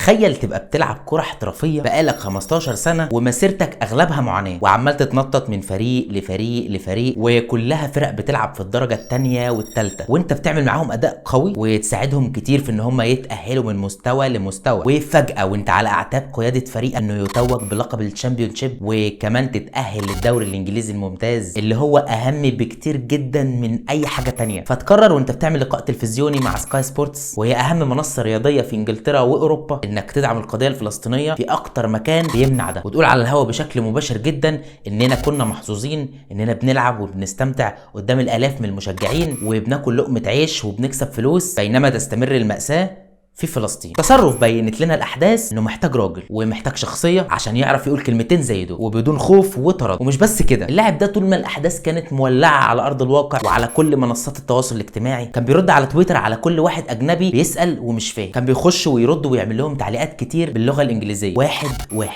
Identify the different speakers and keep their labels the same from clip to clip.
Speaker 1: تخيل تبقى بتلعب كرة احترافية بقالك 15 سنة ومسيرتك اغلبها معاناة، وعمال تتنطط من فريق لفريق لفريق، وكلها فرق بتلعب في الدرجة الثانية والثالثة، وانت بتعمل معاهم اداء قوي وتساعدهم كتير في ان هم يتأهلوا من مستوى لمستوى، وفجأة وانت على اعتاب قيادة فريق انه يتوج بلقب الشامبيونشيب وكمان تتأهل للدوري الانجليزي الممتاز اللي هو اهم بكتير جدا من اي حاجة تانية. فتقرر وانت بتعمل لقاء تلفزيوني مع سكاي سبورتس، وهي اهم منصة رياضية في انجلترا واوروبا، انك تدعم القضية الفلسطينية في اكتر مكان بيمنع ده، وتقول على الهوا بشكل مباشر جدا اننا كنا محظوظين اننا بنلعب وبنستمتع قدام الالاف من المشجعين وبناكل لقمة عيش وبنكسب فلوس، بينما تستمر المأساة في فلسطين. تصرف بينت لنا الاحداث انه محتاج راجل ومحتاج شخصيه عشان يعرف يقول كلمتين زي دول وبدون خوف وتردد. ومش بس كده، اللاعب ده طول ما الاحداث كانت مولعه على ارض الواقع وعلى كل منصات التواصل الاجتماعي كان بيرد على تويتر على كل واحد اجنبي بيسال ومش فاهم، كان بيخش ويرد ويعمل لهم تعليقات كتير باللغه الانجليزيه واحد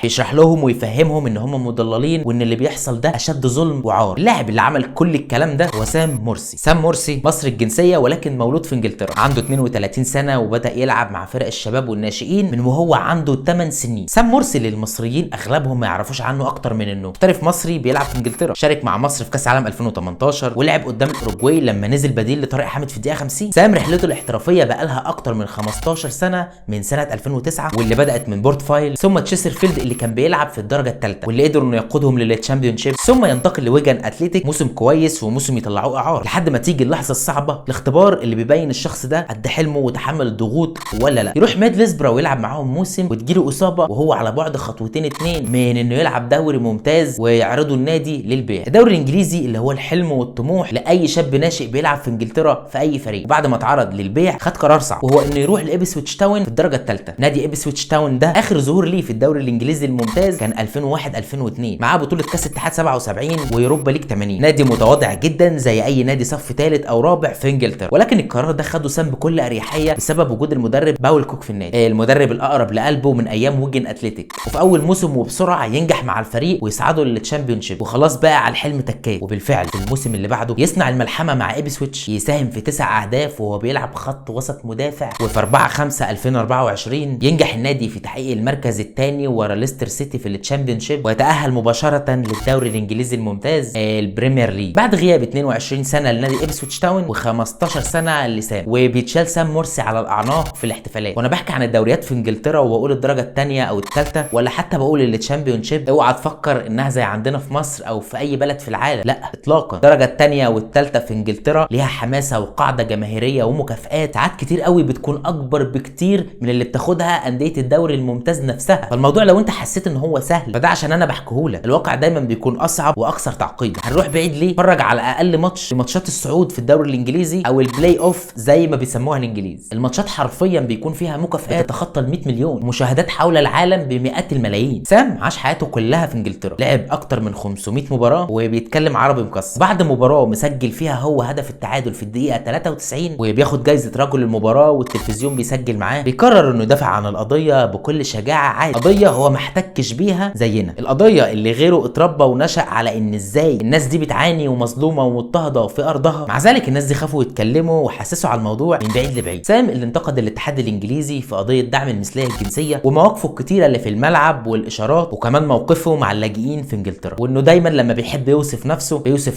Speaker 1: بيشرح لهم ويفهمهم ان هم مضللين وان اللي بيحصل ده اشد ظلم وعار. اللاعب اللي عمل كل الكلام ده هو سام مرسي. سام مرسي مصري الجنسيه ولكن مولود في انجلترا، عنده 32 سنه وبدا يلعب مع فرق الشباب والناشئين من وهو عنده 8 سنين. سام مرسي للمصريين اغلبهم ما يعرفوش عنه اكتر من انه محترف مصري بيلعب في انجلترا، شارك مع مصر في كاس عالم 2018 ولعب قدام الاوروجواي لما نزل بديل لطارق حامد في الدقيقه 50. سام رحلته الاحترافيه بقالها اكتر من 15 سنه من سنه 2009 واللي بدات من بورت فايل ثم تشيسرفيلد اللي كان بيلعب في الدرجه الثالثه واللي قدروا انه يقودهم للتشامبيونشيب، ثم ينتقل لويجن اتليتيك موسم كويس وموسم يطلعوه اعاره لحد ما تيجي اللحظه الصعبه، الاختبار اللي بيبين الشخص ده قد حلمه وتحمل الضغوط ولا لا. يروح ميدلسبرا ويلعب معاهم موسم وتجيله اصابه وهو على بعد خطوتين اتنين من انه يلعب دوري ممتاز ويعرضوا النادي للبيع. الدوري الانجليزي اللي هو الحلم والطموح لاي شاب ناشئ بيلعب في انجلترا في اي فريق، وبعد ما اتعرض للبيع خد قرار صعب وهو انه يروح لابسويتش تاون في الدرجه الثالثه. نادي ابسويتش تاون ده اخر ظهور ليه في الدوري الانجليزي الممتاز كان 2001 2002 معاه بطوله كاس اتحاد 77 ويوروبا ليج 80. نادي متواضع جدا زي اي نادي صف ثالث او رابع في انجلترا، ولكن القرار ده خده سام بكل اريحيه بسبب وجود المدرب باول كوك في النادي، المدرب الاقرب لقلبه من ايام ويجن اتلتيك، وفي اول موسم وبسرعه ينجح مع الفريق ويصعدوا للتشامبيونشيب وخلاص بقى على الحلم تكات. وبالفعل في الموسم اللي بعده يصنع الملحمه مع ابسويتش، يساهم في 9 اهداف وهو بيلعب خط وسط مدافع، وفي 4/5 2024 ينجح النادي في تحقيق المركز الثاني ورا ليستر سيتي في التشامبيونشيب ويتاهل مباشره للدوري الانجليزي الممتاز البريمير ليج بعد غياب 22 سنه لنادي ابسويتش تاون و15 سنه لسام. وبيتشال سام مرسي على الاعناق في الاحتفالات. وانا بحكي عن الدوريات في انجلترا وبقول الدرجه الثانيه او الثالثه ولا حتى بقول التشامبيونشيب، اوعى تفكر انها زي عندنا في مصر او في اي بلد في العالم، لا اطلاقا. الدرجه الثانيه والثالثه في انجلترا ليها حماسه وقاعده جماهيريه ومكافآت ساعات كتير قوي بتكون اكبر بكتير من اللي بتاخدها انديه الدوري الممتاز نفسها. فالموضوع لو انت حسيت ان هو سهل فده عشان انا بحكيهولك، الواقع دايما بيكون اصعب واكثر تعقيدا. هنروح بعيد ليه؟ اتفرج على اقل ماتش في ماتشات الصعود في الدوري الانجليزي او البلاي اوف زي ما بيسموها الانجليز. الماتشات حرفيا بيكون فيها مكافآت تتخطى ال 100 مليون، مشاهدات حول العالم بمئات الملايين. سام عاش حياته كلها في انجلترا، لعب اكتر من 500 مباراه وبيتكلم عربي مكسر. بعد مباراه مسجل فيها هو هدف التعادل في الدقيقه 93 وبياخد جايزه رجل المباراه والتلفزيون بيسجل معاه، بيقرر انه يدافع عن القضيه بكل شجاعه عادي، قضيه هو ما احتكش بيها زينا، القضيه اللي غيره اتربى ونشأ على ان ازاي الناس دي بتعاني ومظلومه ومضطهده في ارضها، مع ذلك الناس دي خافوا يتكلموا وحسسوا على الموضوع من بعيد لبعيد. سام اللي انتقد الاتحاد الانجليزي في قضيه دعم المثليه الجنسيه ومواقفه الكتيره اللي في الملعب والاشارات، وكمان موقفه مع اللاجئين في انجلترا، وانه دايما لما بيحب يوصف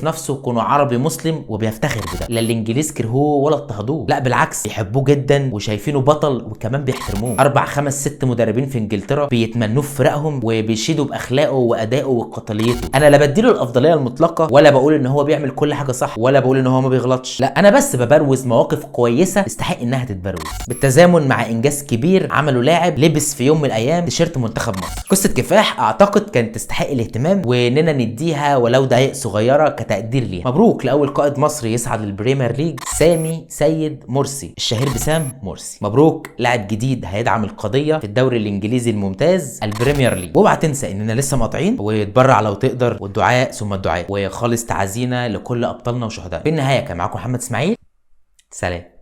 Speaker 1: نفسه كونه عربي مسلم وبيفتخر بده. لا الانجليز كرهوه ولا اضطهدوه، لا بالعكس بيحبوه جدا وشايفينه بطل وكمان بيحترموه. 4 5 6 مدربين في انجلترا بيتمنوه في فرقهم وبيشيدوا باخلاقه وادائه وقتاليته. انا لا بديله الافضليه المطلقه ولا بقول ان هو بيعمل كل حاجه صح ولا بقول ان هو ما بيغلطش، لا انا بس ببروز مواقف كويسه تستحق انها تتبروز بالتزامن مع انجاز كبير عمله لاعب لبس في يوم من الايام تيشيرت منتخب مصر. قصه كفاح اعتقد كانت تستحق الاهتمام واننا نديها ولو دقائق صغيره كتقدير ليها. مبروك لاول قائد مصري يصعد للبريمير ليج، سامي سيد مرسي الشهير بسام مرسي. مبروك لاعب جديد هيدعم القضيه في الدوري الانجليزي الممتاز البريمير ليج. واوعى تنسى اننا لسه مقاطعين وتبرع لو تقدر، والدعاء ثم الدعاء، وخالص تعازينا لكل ابطالنا وشهدائنا. في النهايه كان معاكم محمد اسماعيل، سلام.